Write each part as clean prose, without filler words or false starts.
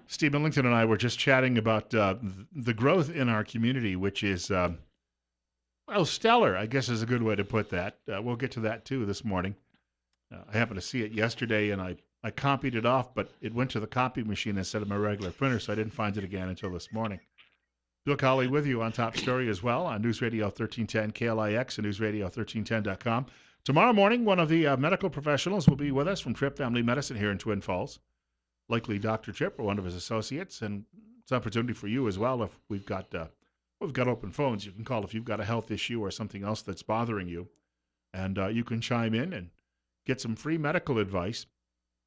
Steve Millington and I were just chatting about the growth in our community, which is, well, stellar, I guess is a good way to put that. We'll get to that too this morning. I happened to see it yesterday and I copied it off, but it went to the copy machine instead of my regular printer, so I didn't find it again until this morning. Bill Colley with you on Top Story as well on News Radio 1310 KLIX and newsradio1310.com. Tomorrow morning, one of the medical professionals will be with us from Tripp Family Medicine here in Twin Falls. Likely Dr. Tripp or one of his associates, and it's an opportunity for you as well. If we've got open phones, you can call if you've got a health issue or something else that's bothering you, and you can chime in and get some free medical advice.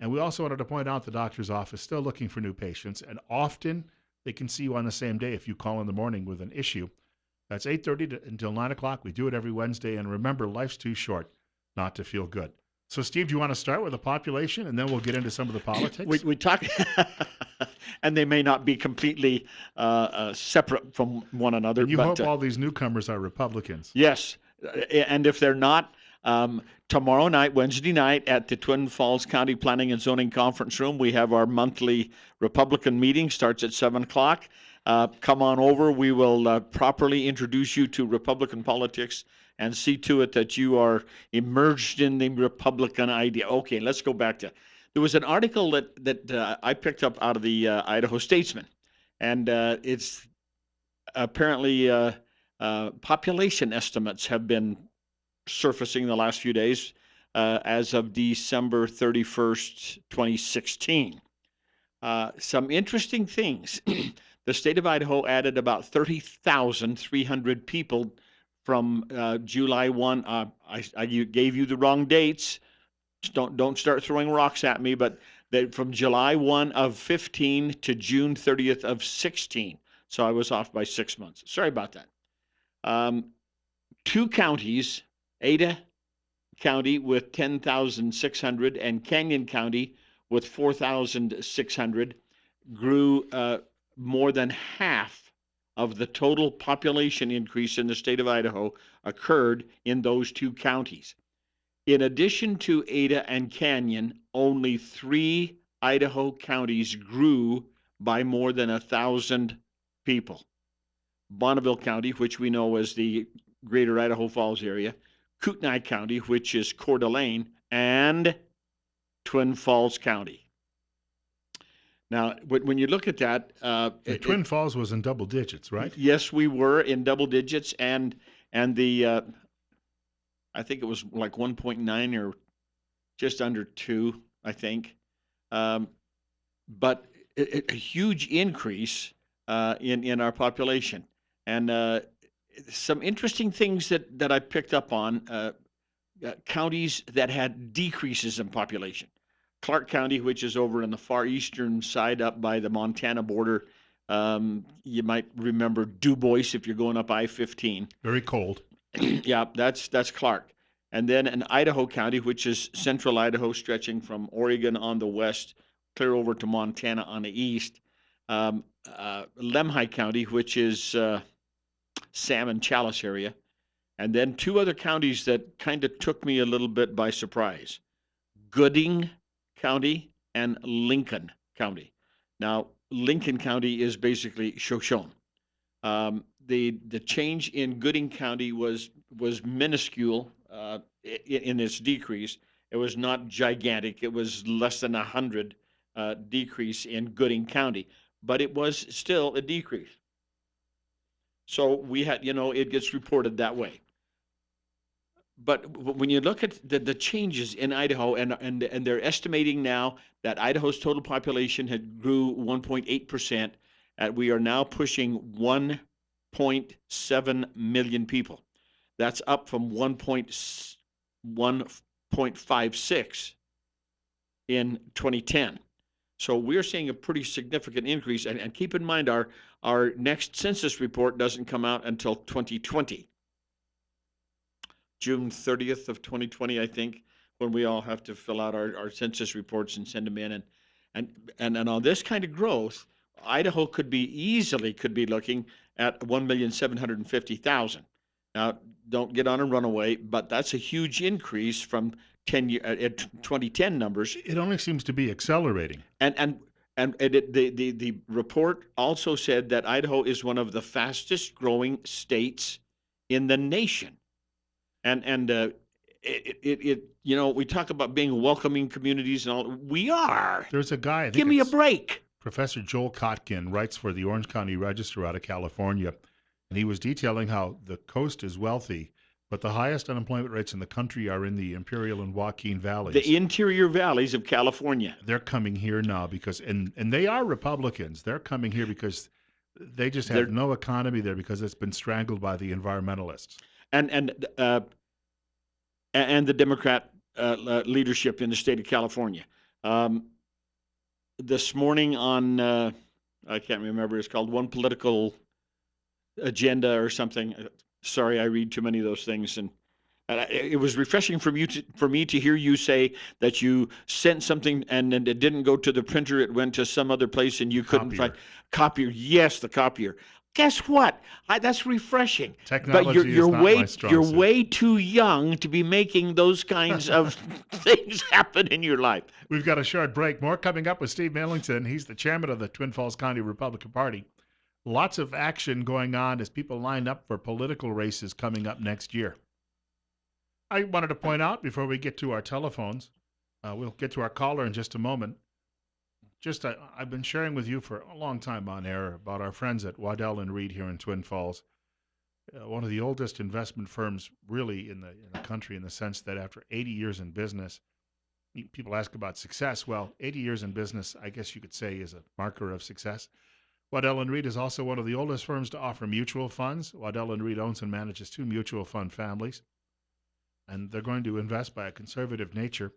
And we also wanted to point out the doctor's office still looking for new patients, and often they can see you on the same day if you call in the morning with an issue. That's 8:30 until 9 o'clock. We do it every Wednesday, and remember, life's too short not to feel good. So, Steve, do you want to start with the population, and then we'll get into some of the politics? We talk, and they may not be completely separate from one another. And you but hope all these newcomers are Republicans. yes, and if they're not, tomorrow night, Wednesday night, at the Twin Falls County Planning and Zoning Conference Room, we have our monthly Republican meeting. Starts at 7 o'clock. Come on over. We will properly introduce you to Republican politics and see to it that you are immersed in the Republican idea. Okay, let's go back to. There was an article that I picked up out of the Idaho Statesman, and it's apparently population estimates have been surfacing the last few days as of December 31st, 2016. Some interesting things. The state of Idaho added about 30,300 people from July 1. I gave you the wrong dates. Don't start throwing rocks at me, but from July 1 of 15 to June 30th of 16. So I was off by 6 months. Sorry about that. Two counties, Ada County with 10,600 and Canyon County with 4,600, grew more than half of the total population increase in the state of Idaho occurred in those two counties. In addition to Ada and Canyon, only 3 Idaho counties grew by more than 1,000 people. Bonneville County, which we know as the greater Idaho Falls area, Kootenai County, which is Coeur d'Alene, and Twin Falls County. Now, when you look at that, Twin Falls was in double digits, right? Yes, we were in double digits, and the I think it was like 1.9 or just under 2, I think. But a huge increase in our population, and some interesting things that I picked up on. Counties that had decreases in population. Clark County, which is over in the far eastern side up by the Montana border. You might remember Du Bois if you're going up I-15. Very cold. Yeah, that's Clark. And then an Idaho County, which is central Idaho, stretching from Oregon on the west, clear over to Montana on the east. Lemhi County, which is Salmon Chalice area. And then 2 other counties that kind of took me a little bit by surprise. Gooding County and Lincoln County. Now, Lincoln County is basically Shoshone. The change in Gooding County was minuscule in its decrease. It was not gigantic. It was less than 100 decrease in Gooding County, but it was still a decrease. So we had, it gets reported that way. But when you look at the changes in Idaho, and they're estimating now that Idaho's total population had grew 1.8%, we are now pushing 1.7 million people. That's up from 1.56 in 2010. So we're seeing a pretty significant increase. And keep in mind, our next census report doesn't come out until 2020. June 30th of 2020, I think, when we all have to fill out our census reports and send them in. And on this kind of growth, Idaho could be looking at 1,750,000. Now, don't get on a runaway, but that's a huge increase from 2010 numbers. It only seems to be accelerating. And The report also said that Idaho is one of the fastest growing states in the nation. And we talk about being welcoming communities and all. We are. There's a guy, I Give think me a it's break. Professor Joel Kotkin, writes for the Orange County Register out of California, and he was detailing how the coast is wealthy, but the highest unemployment rates in the country are in the Imperial and Joaquin valleys. The interior valleys of California. They're coming here now because, and they are Republicans. They're coming here because they just have They're no economy there because it's been strangled by the environmentalists. and and uh, and the Democrat leadership in the state of California. Um, this morning on I can't remember. It's called One Political Agenda or something. Sorry, I read too many of those things, and it was refreshing for me to hear you say that you sent something and then it didn't go to the printer; it went to some other place, and you couldn't find Copier. copier. Yes, the copier. Guess what? That's refreshing. But you're Technology is you're not my way strong you're suit. way too young to be making those kinds of things happen in your life. We've got a short break. More coming up with Steve Millington. He's the chairman of the Twin Falls County Republican Party. Lots of action going on as people line up for political races coming up next year. I wanted to point out before we get to our telephones, we'll get to our caller in just a moment. I've been sharing with you for a long time on air about our friends at Waddell and Reed here in Twin Falls, one of the oldest investment firms really in the country, in the sense that after 80 years in business, people ask about success. Well, 80 years in business, I guess you could say, is a marker of success. Waddell and Reed is also one of the oldest firms to offer mutual funds. Waddell and Reed owns and manages two mutual fund families, and they're going to invest by a conservative nature.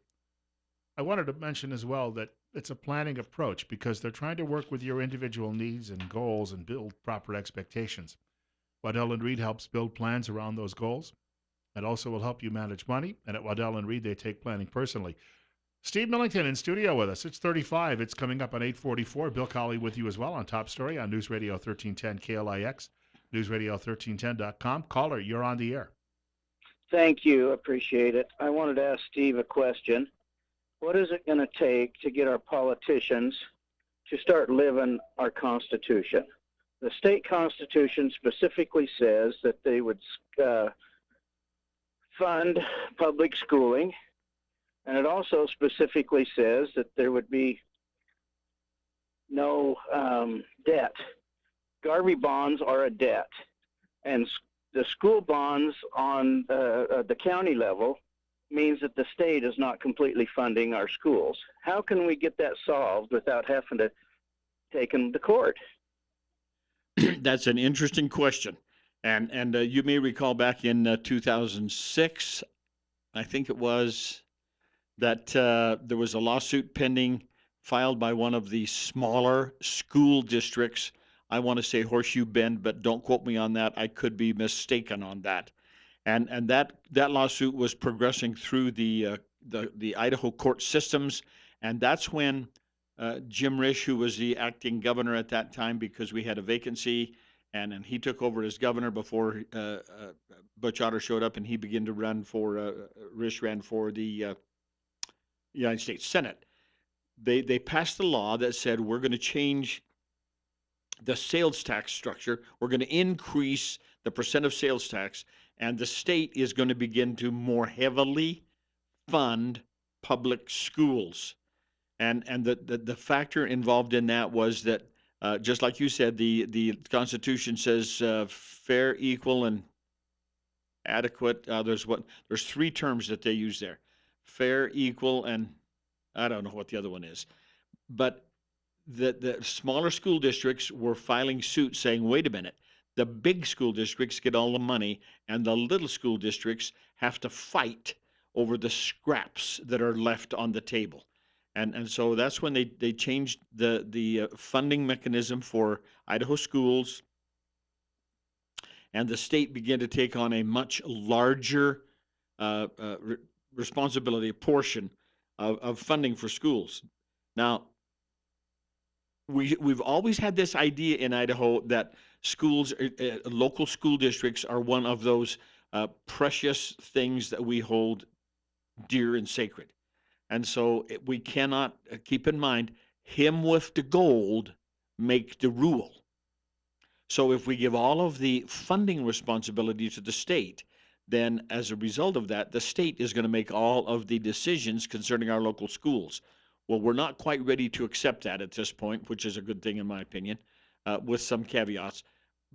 I wanted to mention as well that it's a planning approach because they're trying to work with your individual needs and goals and build proper expectations. Waddell and Reed helps build plans around those goals. It also will help you manage money. And at Waddell and Reed, they take planning personally. Steve Millington in studio with us. It's 35. It's coming up on 8:44. Bill Colley with you as well on Top Story on News Radio 1310 KLIX, newsradio1310.com. Caller, you're on the air. Thank you. Appreciate it. I wanted to ask Steve a question. What is it going to take to get our politicians to start living our Constitution? The state Constitution specifically says that they would fund public schooling, and it also specifically says that there would be no debt. Garvey bonds are a debt, and the school bonds on the county level means that the state is not completely funding our schools. How can we get that solved without having to take them to court? That's an interesting question, and you may recall back in 2006, I think it was, that there was a lawsuit pending filed by one of the smaller school districts. I want to say Horseshoe Bend, but don't quote me on that. I could be mistaken on that. And that lawsuit was progressing through the Idaho court systems, and that's when Jim Risch, who was the acting governor at that time, because we had a vacancy, and he took over as governor before Butch Otter showed up, and he began to run for Risch ran for the United States Senate. They passed a law that said we're going to change the sales tax structure. We're going to increase the percent of sales tax, and the state is going to begin to more heavily fund public schools. And the factor involved in that was that, just like you said, the Constitution says fair, equal, and adequate. There's three terms that they use there: fair, equal, and I don't know what the other one is. But the smaller school districts were filing suit saying, wait a minute, the big school districts get all the money, and the little school districts have to fight over the scraps that are left on the table. And so that's when they changed the funding mechanism for Idaho schools, and the state began to take on a much larger responsibility, portion of funding for schools. Now, we've always had this idea in Idaho that schools, local school districts, are one of those precious things that we hold dear and sacred. And so we cannot keep in mind him with the gold make the rule. So if we give all of the funding responsibility to the state, then as a result of that, the state is going to make all of the decisions concerning our local schools. Well, we're not quite ready to accept that at this point, which is a good thing in my opinion, with some caveats.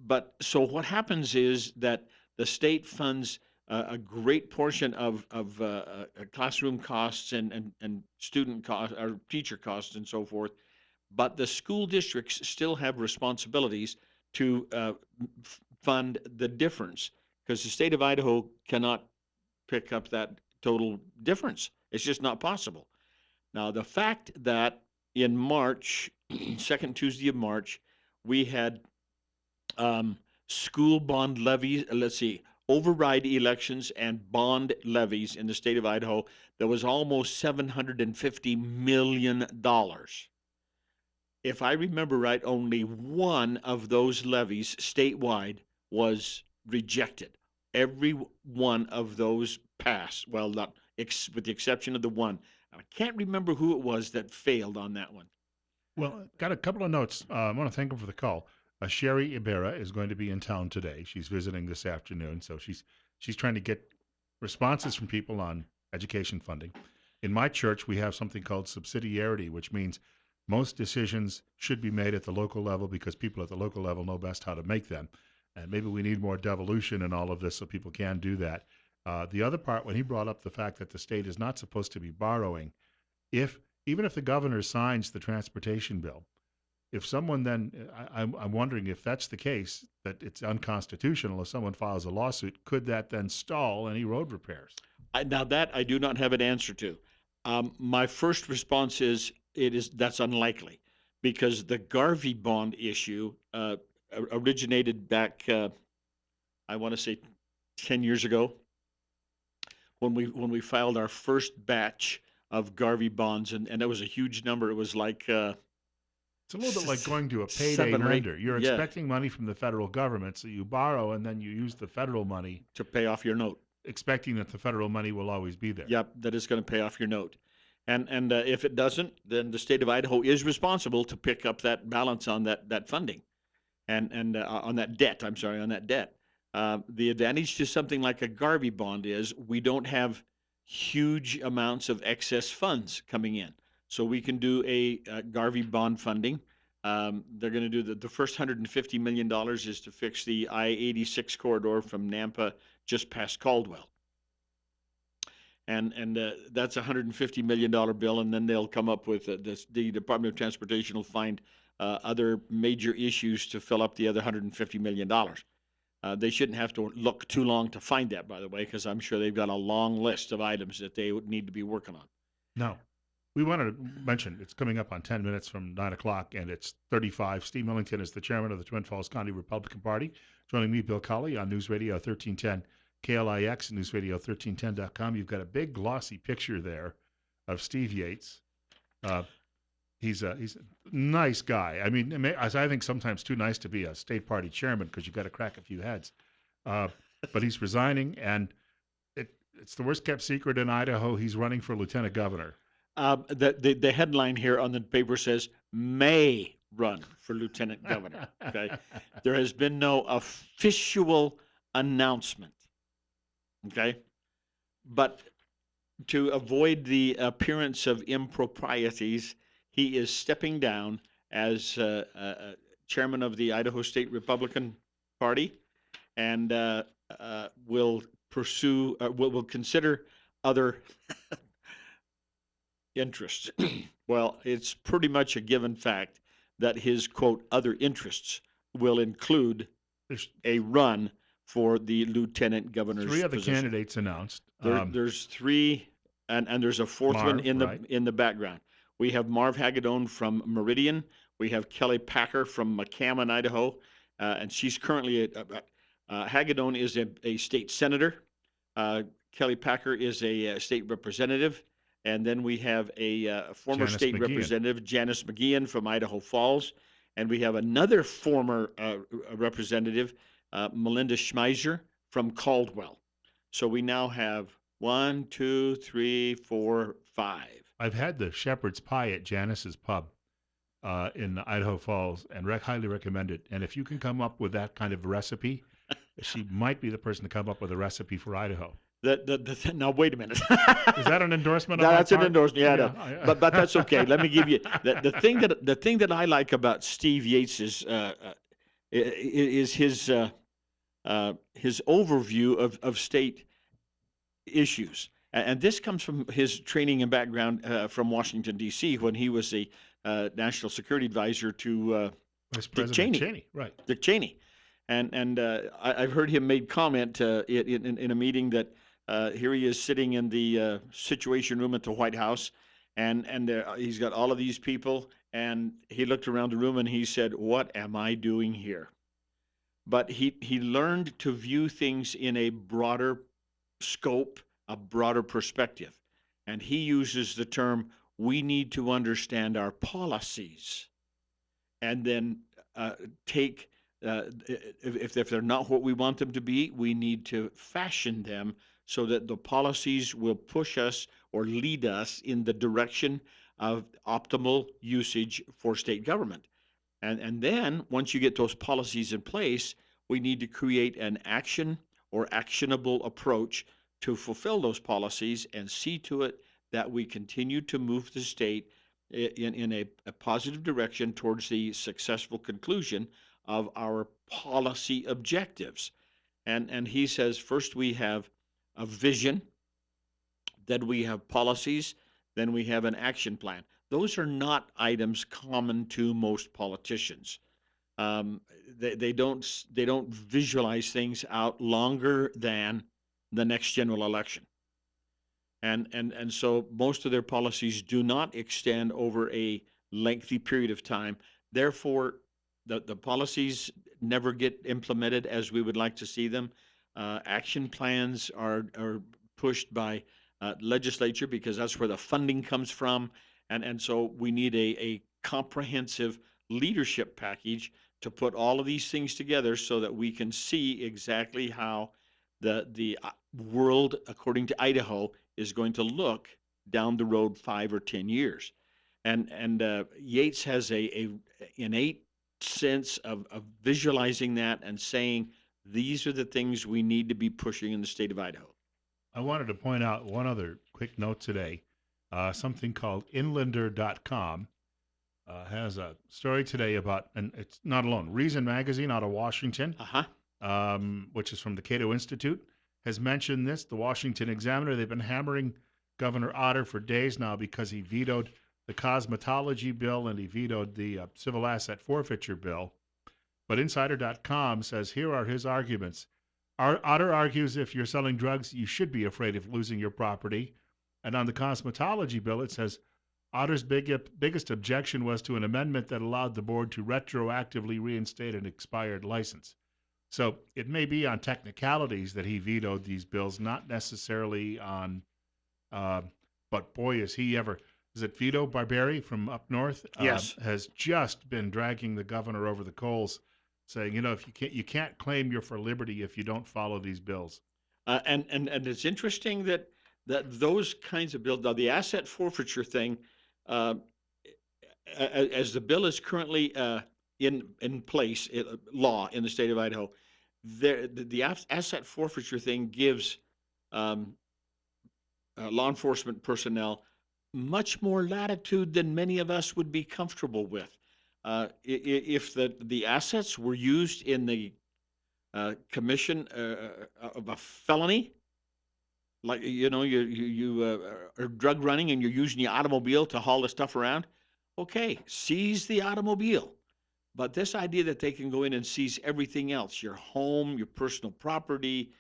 But so what happens is that the state funds a great portion of classroom costs and student costs or teacher costs and so forth, but the school districts still have responsibilities to fund the difference because the state of Idaho cannot pick up that total difference. It's just not possible. Now, the fact that in March, second Tuesday of March, we had um, school bond levies, let's see, override elections and bond levies in the state of Idaho, there was almost $750 million. If I remember right, only one of those levies statewide was rejected. Every one of those passed. Well, not with the exception of the one. I can't remember who it was that failed on that one. Well, got a couple of notes. I want to thank him for the call. Sherry Ibarra is going to be in town today. She's visiting this afternoon, so she's trying to get responses from people on education funding. In my church, we have something called subsidiarity, which means most decisions should be made at the local level because people at the local level know best how to make them. And maybe we need more devolution in all of this so people can do that. The other part, when he brought up the fact that the state is not supposed to be borrowing, if even if the governor signs the transportation bill, if someone then, I'm wondering if that's the case, that it's unconstitutional. If someone files a lawsuit, could that then stall any road repairs? Now that I do not have an answer to. My first response is that's unlikely because the Garvey bond issue originated back, I want to say, 10 years ago when we filed our first batch of Garvey bonds, and that was a huge number. It was like It's a little bit like going to a payday 7 or 8, lender. You're yeah, expecting money from the federal government, so you borrow and then you use the federal money, to pay off your note. expecting that the federal money will always be there. Yep, that is going to pay off your note. And if it doesn't, then the state of Idaho is responsible to pick up that balance on that funding and on that debt. I'm sorry, on that debt. The advantage to something like a Garvey bond is we don't have huge amounts of excess funds coming in, so we can do a Garvey bond funding. They're going to do the first $150 million is to fix the I-86 corridor from Nampa just past Caldwell, and that's a $150 million bill, and then they'll come up with the Department of Transportation will find other major issues to fill up the other $150 million. They shouldn't have to look too long to find that, by the way, because I'm sure they've got a long list of items that they would need to be working on. No. We wanted to mention it's coming up on 10 minutes from 9 o'clock, and it's 35. Steve Millington is the chairman of the Twin Falls County Republican Party. Joining me, Bill Colley, on News Radio 1310 KLIX, newsradio1310.com. You've got a big glossy picture there of Steve Yates. He's a nice guy. I mean, I think sometimes too nice to be a state party chairman because you've got to crack a few heads. But he's resigning, and it's the worst kept secret in Idaho. He's running for lieutenant governor. The headline here on the paper says may run for lieutenant governor. Okay, there has been no official announcement. Okay, but to avoid the appearance of improprieties, he is stepping down as chairman of the Idaho State Republican Party, and will pursue, will consider other interests. Well, it's pretty much a given fact that his quote other interests will include There's a run for the lieutenant governor's three other position. candidates announced. There's three, and there's a fourth one Marv, in the right? in the background. We have Marv Hagedorn from Meridian. We have Kelly Packer from McCammon, Idaho, and she's currently Hagedorn is a state senator. Kelly Packer is a state representative, and then we have a former Janice state McGeehan. representative, Janice McGeehan from Idaho Falls, and we have another former representative, Melinda Schmeiser from Caldwell. So we now have 1, 2, 3, 4, 5. I've had the shepherd's pie at Janice's pub. in Idaho Falls, and highly recommend it. And if you can come up with that kind of recipe, she might be the person to come up with a recipe for Idaho. Now wait a minute. Is that an endorsement on my That's an part? endorsement. Yeah, no. Yeah. But that's okay. Let me give you the thing that I like about Steve Yates is his overview of state issues. And this comes from his training and background from Washington, D.C., when he was a national security advisor to Vice Dick President Cheney. Cheney, right. Dick Cheney. And I've heard him made comment in a meeting that here he is sitting in the Situation Room at the White House, and he's got all of these people, and he looked around the room and he said, "What am I doing here?" But he learned to view things in a broader scope, a broader perspective. And he uses the term, we need to understand our policies and then take, if they're not what we want them to be, we need to fashion them so that the policies will push us or lead us in the direction of optimal usage for state government. And then once you get those policies in place, we need to create an action or actionable approach to fulfill those policies and see to it that we continue to move the state in a positive direction towards the successful conclusion of our policy objectives. And he says, first we have a vision, then we have policies, then we have an action plan. Those are not items common to most politicians. Um, they don't visualize things out longer than the next general election, and so most of their policies do not extend over a lengthy period of time. Therefore, the policies never get implemented as we would like to see them. Action plans are pushed by legislature because that's where the funding comes from, and so we need a comprehensive leadership package to put all of these things together so that we can see exactly how the world, according to Idaho, is going to look down the road 5 or 10 years. And Yates has a innate sense of visualizing that and saying these are the things we need to be pushing in the state of Idaho. I wanted to point out one other quick note today. Something called inlander.com has a story today about, and it's not alone, Reason Magazine out of Washington, which is from the Cato Institute, has mentioned this. The Washington Examiner, they've been hammering Governor Otter for days now because he vetoed the cosmetology bill and he vetoed the civil asset forfeiture bill. But Insider.com says here are his arguments. Otter argues if you're selling drugs, you should be afraid of losing your property. And on the cosmetology bill, it says Otter's biggest objection was to an amendment that allowed the board to retroactively reinstate an expired license. So it may be on technicalities that he vetoed these bills, not necessarily on, but boy, is he ever, is it Vito Barberi from up north? Yes. Has just been dragging the governor over the coals, saying, if you can't claim you're for liberty if you don't follow these bills. And it's interesting that those kinds of bills, now the asset forfeiture thing, as the bill is currently in place, law in the state of Idaho, the asset forfeiture thing gives law enforcement personnel much more latitude than many of us would be comfortable with. If the assets were used in the commission of a felony, like you are drug running and you're using your automobile to haul the stuff around, okay, seize the automobile. But this idea that they can go in and seize everything else, your home, your personal property,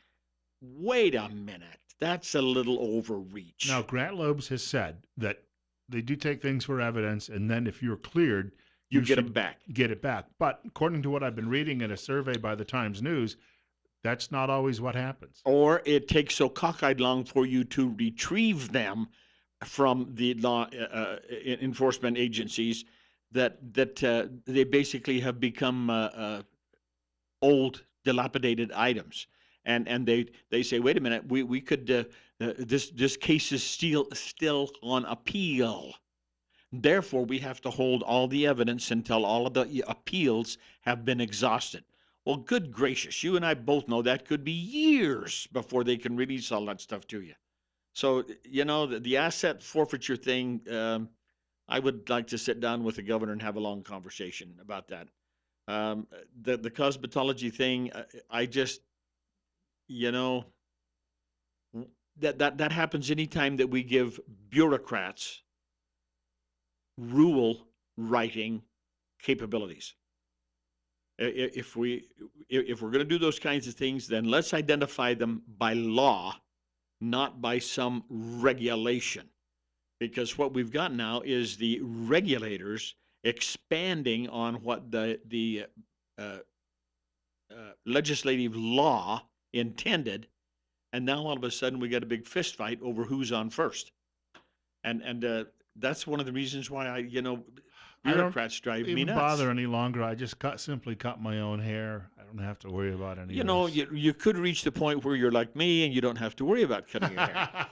wait a minute, that's a little overreach. Now, Grant Lobes has said that they do take things for evidence, and then if you're cleared, you get them back. Get it back. But according to what I've been reading in a survey by the Times News, that's not always what happens. Or it takes so cockeyed long for you to retrieve them from the law enforcement agencies that they basically have become old, dilapidated items. And they say, wait a minute, we could this case is still on appeal. Therefore, we have to hold all the evidence until all of the appeals have been exhausted. Well, good gracious, you and I both know that could be years before they can release all that stuff to you. So, the asset forfeiture thing, I would like to sit down with the governor and have a long conversation about that. Um, the cosmetology thing, I just, you know, that happens anytime that we give bureaucrats rule writing capabilities. If we're going to do those kinds of things, then let's identify them by law, not by some regulation. Because what we've got now is the regulators expanding on what the uh, legislative law intended, and now all of a sudden we got a big fist fight over who's on first. And that's one of the reasons why I don't bureaucrats drive me even nuts. bother any longer. I just simply cut my own hair. I don't have to worry about any You of know, this. you could reach the point where you're like me and you don't have to worry about cutting your hair.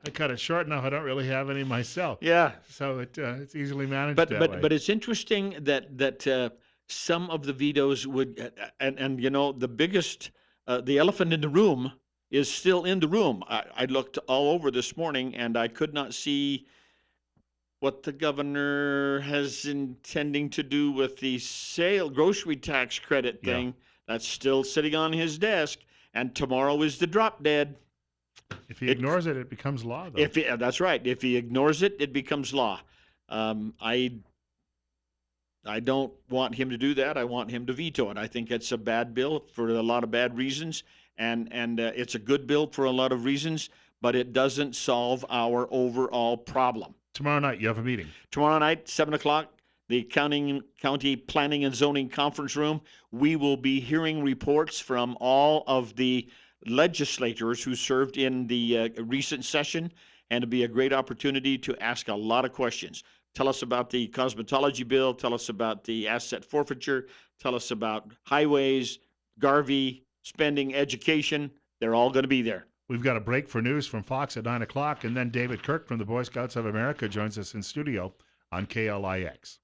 I cut it short now. I don't really have any myself, Yeah, so it's easily managed but that but way. but it's interesting that some of the vetoes would, and the biggest, the elephant in the room is still in the room. I looked all over this morning and I could not see what the governor has intending to do with the grocery tax credit Yeah. thing. That's still sitting on his desk, and tomorrow is the drop dead. If he It ignores it, it becomes law, though. if he, That's right. If he ignores it, it becomes law. I don't want him to do that. I want him to veto it. I think it's a bad bill for a lot of bad reasons, and it's a good bill for a lot of reasons, but it doesn't solve our overall problem. Tomorrow night, you have a meeting. Tomorrow night, 7 o'clock, the County Planning and Zoning Conference Room. We will be hearing reports from all of the legislators who served in the recent session, and it'll be a great opportunity to ask a lot of questions. Tell us about the cosmetology bill. Tell us about the asset forfeiture. Tell us about highways, Garvey, spending, education. They're all going to be there. We've got a break for news from Fox at 9 o'clock, and then David Kirk from the Boy Scouts of America joins us in studio on KLIX.